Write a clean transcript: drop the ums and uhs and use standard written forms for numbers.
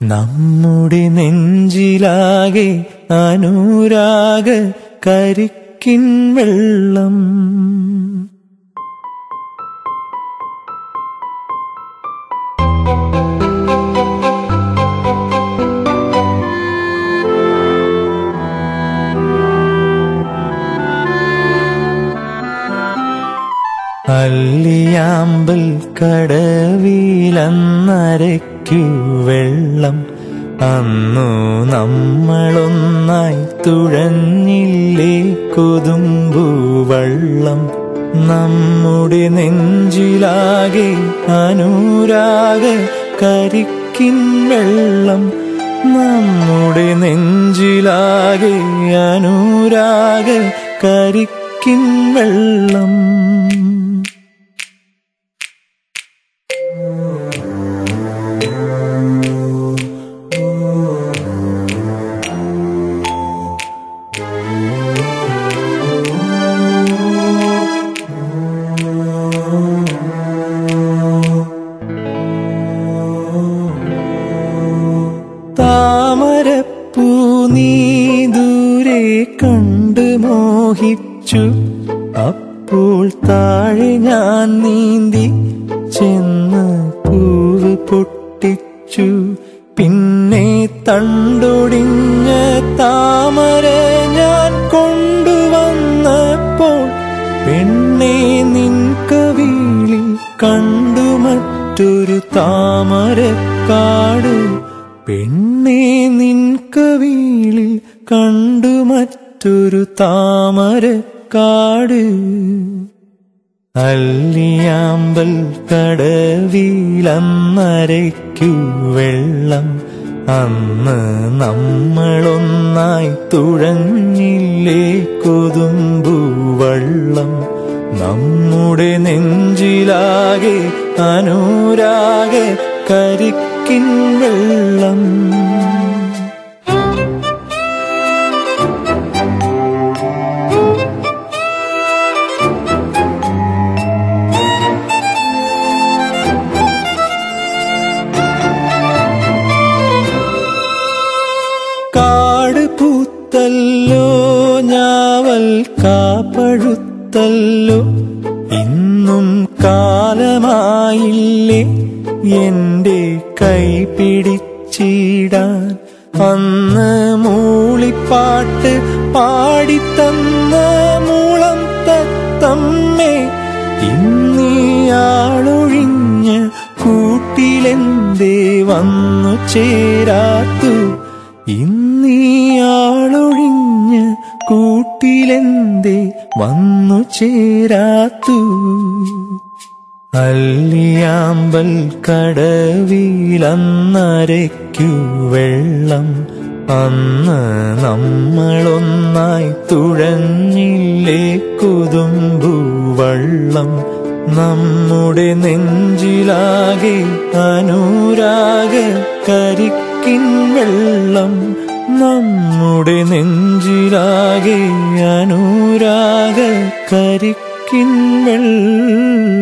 നമ്മുടെ നെഞ്ചിലാകെ അനുരാഗ കരിക്കിൻ വെള്ളം. അല്ലിയാമ്പൽ കടവിലന്നരയ്ക്കു വെള്ളം. അന്നു നമ്മളൊന്നായി തുഴഞ്ഞില്ലേ കൊതുമ്പു വള്ളം. നമ്മുടെ നെഞ്ചിലാകെ അനുരാഗ കരിക്കിൻ വെള്ളം. നമ്മുടെ നെഞ്ചിലാകെ അനുരാഗ കരിക്കിൻ വെള്ളം. താമരപ്പൂ നീ ദൂരെ കണ്ട് മോഹിച്ചു. അപ്പോൾ താഴെ ഞാൻ നീന്തി ചെന്ന് പൂവ് പൊട്ടിച്ചു. പിന്നെ തണ്ടൊടിഞ്ഞ താമര ഞാൻ കൊണ്ടുവന്നപ്പോൾ പെണ്ണെ നിൻ കവിളിൽ കണ്ടു മറ്റൊരു താമരക്കാട്. പെണ്ണെ നിൻ കവിളിൽ കണ്ടു മറ്റൊരു താമരക്കാട്. അല്ലിയാമ്പൽ കടവിലന്നരയ്ക്കു വെള്ളം. അന്ന് നമ്മളൊന്നായി തുഴഞ്ഞില്ലേ കൊതുമ്പു വള്ളം. നമ്മുടെ നെഞ്ചിലാകെ അനുരാഗ കരിക്കിൻ വെള്ളം. കാട് പൂത്തല്ലോ ഞാവൽ കാപ്പഴുത്തല്ലോ. ഇന്നും കാലമായില്ലേ എന്റെ കൈ പിടിച്ചിടാൻ. അന്ന് മൂളിപ്പാട്ട് പാടിത്തന്ന മൂളം തത്തമ്മേ ഇന്നീയാളൊഴിഞ്ഞ കൂട്ടിലെന്തേ വന്നു ചേരാത്തു. ഇന്നീയാളൊഴിഞ്ഞ കൂട്ടിലെന്തേ വന്നു ചേരാത്തു. അല്ലിയാമ്പൽ കടവിലന്നരയ്ക്കു വെള്ളം. അന്ന് നമ്മളൊന്നായി തുഴഞ്ഞില്ലേ കൊതുമ്പു വള്ളം. നമ്മുടെ നെഞ്ചിലാകെ അനുരാഗ കരിക്കിൻ വെള്ളം. നമ്മുടെ നെഞ്ചിലാകെ അനുരാഗ കരിക്കിൻ വെള്ളം.